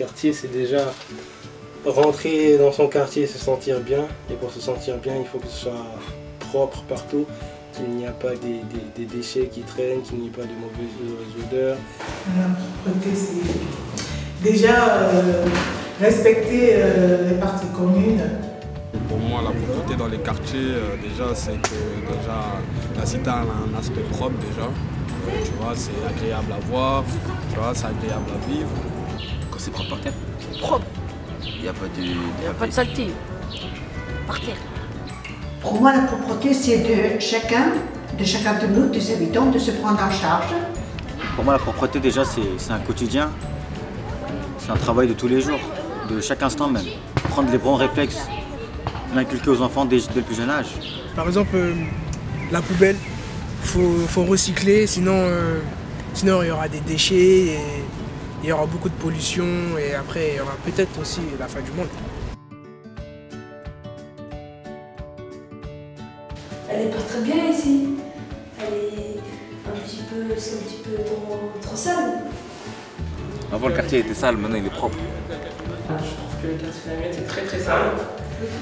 quartier, c'est déjà rentrer dans son quartier et se sentir bien. Et pour se sentir bien, il faut que ce soit propre partout, qu'il n'y a pas des déchets qui traînent, qu'il n'y ait pas de mauvaises odeurs. La propreté, c'est déjà respecter les parties communes. Pour moi, la propreté dans les quartiers, déjà, c'est que la cité a un aspect propre déjà. Tu vois, c'est agréable à voir, tu vois, c'est agréable à vivre. Quand c'est propre par terre, Propre. il n'y a pas de... Il n'y a pas de saleté. Par terre. Pour moi, la propreté, c'est de chacun de nous, des habitants, de se prendre en charge. Pour moi, la propreté, déjà, c'est un quotidien. C'est un travail de tous les jours, de chaque instant même. Prendre les bons réflexes, l'inculquer aux enfants dès le plus jeune âge. Par exemple, la poubelle, faut recycler, sinon il y aura des déchets et il y aura beaucoup de pollution et après il y aura peut-être aussi la fin du monde. Elle est pas très bien ici. C'est un petit peu trop sale. Avant, le quartier était sale, maintenant il est propre. Je trouve que le quartier de la Muette est très très sale.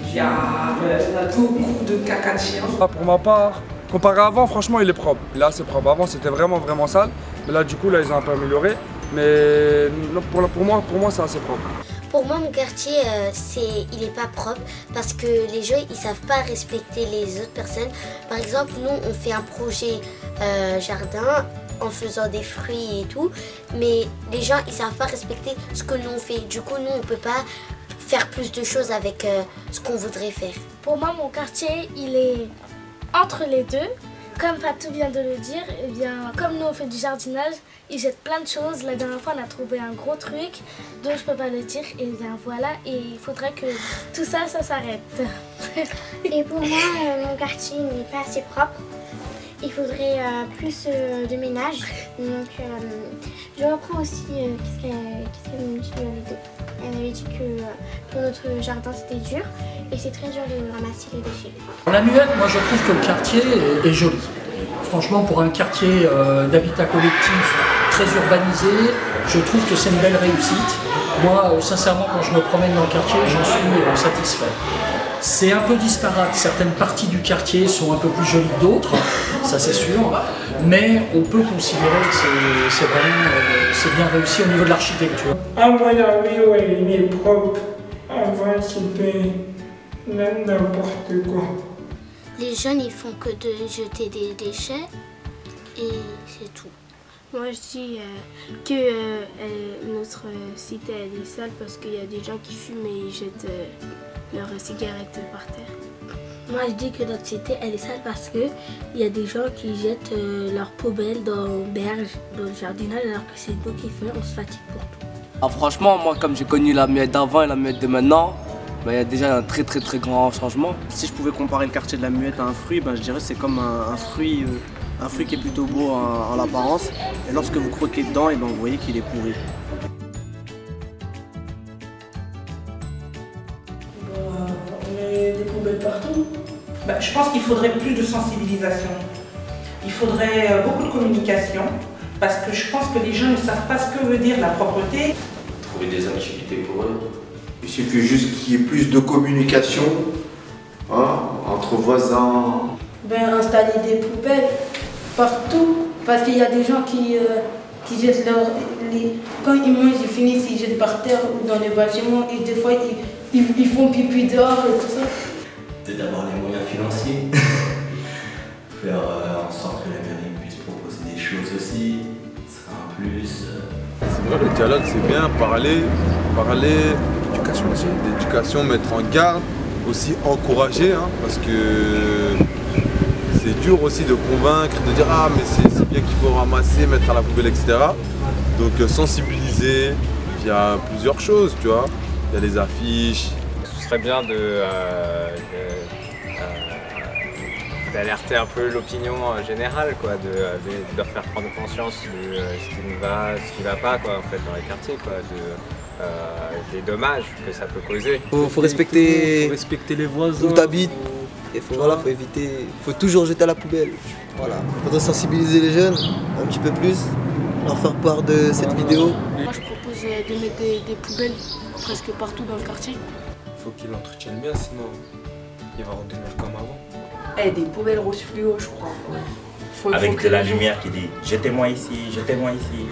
Il y a beaucoup de caca de chien. Pour ma part, comparé à avant, franchement, il est propre. Là, c'est propre. Avant, c'était vraiment sale. Mais là, du coup, là, ils ont un peu amélioré. Mais pour moi, c'est assez propre. Pour moi, mon quartier, il n'est pas propre parce que les gens, ils savent pas respecter les autres personnes. Par exemple, nous, on fait un projet jardin en faisant des fruits et tout, mais les gens, ils savent pas respecter ce que nous on fait. Du coup, nous, on peut pas faire plus de choses avec ce qu'on voudrait faire. Pour moi, mon quartier, il est entre les deux. Comme Fatou vient de le dire, eh bien, comme nous on fait du jardinage, ils jettent plein de choses. La dernière fois, on a trouvé un gros truc dont je peux pas le dire. Et bien voilà, et il faudrait que tout ça, ça s'arrête. Et pour moi, mon quartier n'est pas assez propre. Il faudrait plus de ménage. Donc, je reprends aussi qu'est-ce qu'elle me dit. Elle avait dit que pour notre jardin c'était dur et c'est très dur de ramasser les déchets. La Muette, moi je trouve que le quartier est joli. Franchement, pour un quartier d'habitat collectif très urbanisé, je trouve que c'est une belle réussite. Moi, sincèrement, quand je me promène dans le quartier, j'en suis satisfait. C'est un peu disparate, certaines parties du quartier sont un peu plus jolies que d'autres, ça c'est sûr, mais on peut considérer que c'est bien réussi au niveau de l'architecture. À mon avis, ouais, il est propre. Avant, c'était n'importe quoi. Les jeunes, ils font que de jeter des déchets et c'est tout. Moi, je dis que notre cité elle est sale parce qu'il y a des gens qui fument et ils jettent leurs cigarettes par terre. Moi, je dis que notre cité elle est sale parce qu'il y a des gens qui jettent leurs poubelles dans berges, dans le jardinage, alors que c'est nous qui faisons, on se fatigue pour tout. Ah, franchement, moi, comme j'ai connu la Muette d'avant et la Muette de maintenant, il y a déjà un très grand changement. Si je pouvais comparer le quartier de la Muette à un fruit, je dirais que c'est comme un fruit qui est plutôt beau en apparence, et lorsque vous croquez dedans, vous voyez qu'il est pourri. On met des poubelles partout. Je pense qu'il faudrait plus de sensibilisation. Il faudrait beaucoup de communication, parce que je pense que les gens ne savent pas ce que veut dire la propreté. Trouver des activités pour eux. Il suffit juste qu'il y ait plus de communication entre voisins. Installer des poubelles partout, parce qu'il y a des gens qui jettent quand ils mangent, ils finissent, ils jettent par terre ou dans les bâtiments et des fois ils font pipi dehors et tout ça. C'est d'avoir les moyens financiers, faire en sorte que la mairie puisse proposer des choses aussi, ce sera un plus. C'est vrai, le dialogue c'est bien, parler, l'éducation aussi, l'éducation, mettre en garde, aussi encourager, parce que c'est dur aussi de convaincre, de dire ah mais c'est bien qu'il faut ramasser, mettre à la poubelle, etc. Donc sensibiliser, il y a plusieurs choses, tu vois, il y a les affiches. Ce serait bien d'alerter un peu l'opinion générale, quoi, de leur faire prendre conscience de ce qui ne va pas, quoi, en fait, dans les quartiers, quoi, des dommages que ça peut causer. Faut respecter les voisins. Où t'habites. Voilà, faut éviter, faut toujours jeter à la poubelle. Voilà, faudrait sensibiliser les jeunes un petit peu plus, leur faire part de cette vidéo. Moi je propose de mettre des poubelles presque partout dans le quartier. Faut qu'il l'entretienne bien, sinon il va redevenir comme avant. Eh, des poubelles rose fluo, je crois. Avec de la lumière qui dit jetez-moi ici, jetez-moi ici.